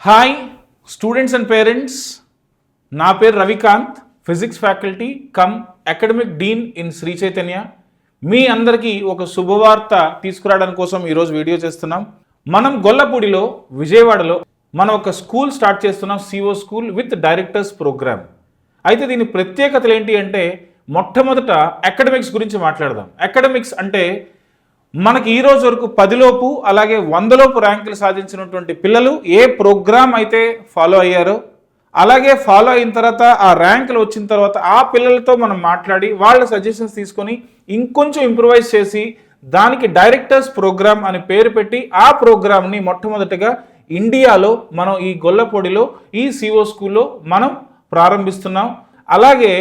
Hi students and parents, నా పేరు Ravikanth, physics faculty cum academic dean in Sri Chaitanya. మీ అందరికీ ఒక శుభవార్త తీసుకురావడానికి కోసం ఈరోజు వీడియో చేస్తున్నాం. మనం గొల్లపూడిలో విజయవాడలో మనం ఒక స్కూల్ స్టార్ట్ చేస్తున్నాం, co school with directors program. అయితే దీని ప్రత్యేకతలు ఏంటి అంటే, మొట్టమొదట అకాడమిక్స్ గురించి మాట్లాడదాం. అకాడమిక్స్ అంటే మనకి ఈ రోజు వరకు 10 లోపు అలాగే 100 లోపు ర్యాంకులు సాధించినటువంటి పిల్లలు ఏ ప్రోగ్రామ్ అయితే ఫాలో అయ్యారో, అలాగే ఫాలో అయిన తర్వాత ఆ ర్యాంకులు వచ్చిన తర్వాత ఆ పిల్లలతో మనం మాట్లాడి వాళ్ళ సజెషన్స్ తీసుకొని ఇంకొంచెం ఇంప్రూవైజ్ చేసి దానికి డైరెక్టర్స్ ప్రోగ్రామ్ అని పేరు పెట్టి ఆ ప్రోగ్రామ్ని మొట్టమొదటిగా ఇండియాలో మనం ఈ గొల్లపూడిలో ఈ సిఓ స్కూల్లో మనం ప్రారంభిస్తున్నాం. అలాగే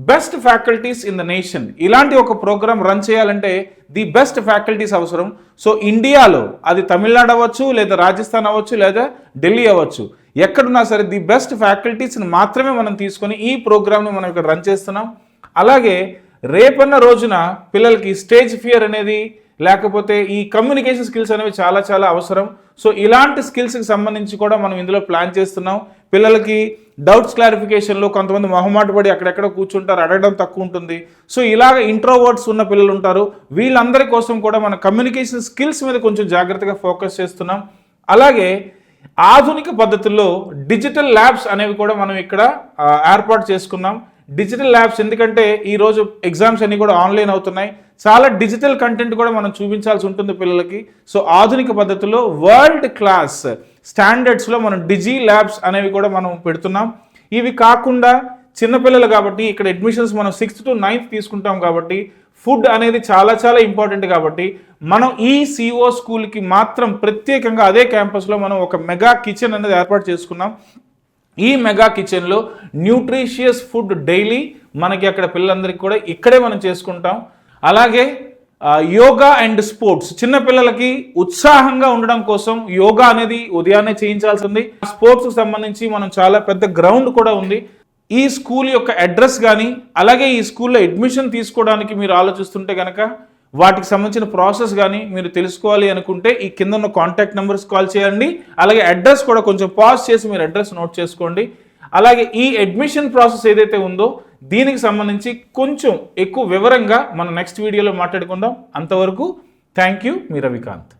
best faculties in the nation, ఇలాంటి ఒక ప్రోగ్రామ్ రన్ చేయాలంటే ది బెస్ట్ ఫ్యాకల్టీస్ అవసరం. సో ఇండియాలో అది తమిళనాడు అవ్వచ్చు, లేదా రాజస్థాన్ అవ్వచ్చు, లేదా ఢిల్లీ అవ్వచ్చు, ఎక్కడున్నా సరే ది బెస్ట్ ఫ్యాకల్టీస్ని మాత్రమే మనం తీసుకొని ఈ ప్రోగ్రామ్ని మనం ఇక్కడ రన్ చేస్తున్నాం. అలాగే రేపన్న రోజున పిల్లలకి స్టేజ్ ఫియర్ అనేది లేకపోతే ఈ కమ్యూనికేషన్ స్కిల్స్ అనేవి చాలా చాలా అవసరం. సో ఇలాంటి స్కిల్స్కి సంబంధించి కూడా మనం ఇందులో ప్లాన్ చేస్తున్నాం. పిల్లలకి డౌట్స్ క్లారిఫికేషన్లో కొంతమంది మొహమాట పడి అక్కడెక్కడ కూర్చుంటారు, అడగడం తక్కువ ఉంటుంది. సో ఇలాగ ఇంట్రోవర్ట్స్ ఉన్న పిల్లలు ఉంటారు, వీళ్ళందరి కోసం కూడా మన కమ్యూనికేషన్ స్కిల్స్ మీద కొంచెం జాగ్రత్తగా ఫోకస్ చేస్తున్నాం. అలాగే ఆధునిక పద్ధతుల్లో డిజిటల్ ల్యాబ్స్ అనేవి కూడా మనం ఇక్కడ ఏర్పాటు చేసుకున్నాం. డిజిటల్ ల్యాబ్స్ ఎందుకంటే ఈరోజు ఎగ్జామ్స్ అన్నీ కూడా ఆన్లైన్ అవుతున్నాయి, చాలా డిజిటల్ కంటెంట్ కూడా మనం చూపించాల్సి ఉంటుంది పిల్లలకి. సో ఆధునిక పద్ధతుల్లో వరల్డ్ క్లాస్ స్టాండర్డ్స్లో మనం డిజి ల్యాబ్స్ అనేవి కూడా మనం పెడుతున్నాం. ఇవి కాకుండా చిన్నపిల్లలు కాబట్టి ఇక్కడ అడ్మిషన్స్ మనం 6th to 9th తీసుకుంటాం కాబట్టి ఫుడ్ అనేది చాలా చాలా ఇంపార్టెంట్ కాబట్టి మనం ఈ సిఓ స్కూల్కి మాత్రం ప్రత్యేకంగా అదే క్యాంపస్లో మనం ఒక మెగా కిచెన్ అనేది ఏర్పాటు చేసుకున్నాం. ఈ మెగా కిచెన్లో న్యూట్రిషియస్ ఫుడ్ డైలీ మనకి అక్కడ పిల్లలందరికీ కూడా ఇక్కడే మనం చేసుకుంటాం. అలాగే యోగా అండ్ స్పోర్ట్స్, చిన్నపిల్లలకి ఉత్సాహంగా ఉండడం కోసం యోగా అనేది ఉదయాన్నే చేయించాల్సి ఉంది. స్పోర్ట్స్కి సంబంధించి మనం చాలా పెద్ద గ్రౌండ్ కూడా ఉంది. ఈ స్కూల్ యొక్క అడ్రస్ కానీ అలాగే ఈ స్కూల్లో అడ్మిషన్ తీసుకోవడానికి మీరు ఆలోచిస్తుంటే కనుక వాటికి సంబంధించిన ప్రాసెస్ కానీ మీరు తెలుసుకోవాలి అనుకుంటే ఈ కింద ఉన్న కాంటాక్ట్ నెంబర్స్ కాల్ చేయండి. అలాగే అడ్రస్ కూడా కొంచెం పాజ్ చేసి మీరు అడ్రస్ నోట్ చేసుకోండి. అలాగే ఈ అడ్మిషన్ ప్రాసెస్ ఏదైతే ఉందో దీనికి సంబంధించి కొంచెం ఎక్కువ వివరంగా మనం నెక్స్ట్ వీడియోలో మాట్లాడుకుందాం. అంతవరకు థ్యాంక్ యూ, మీ రవికాంత్.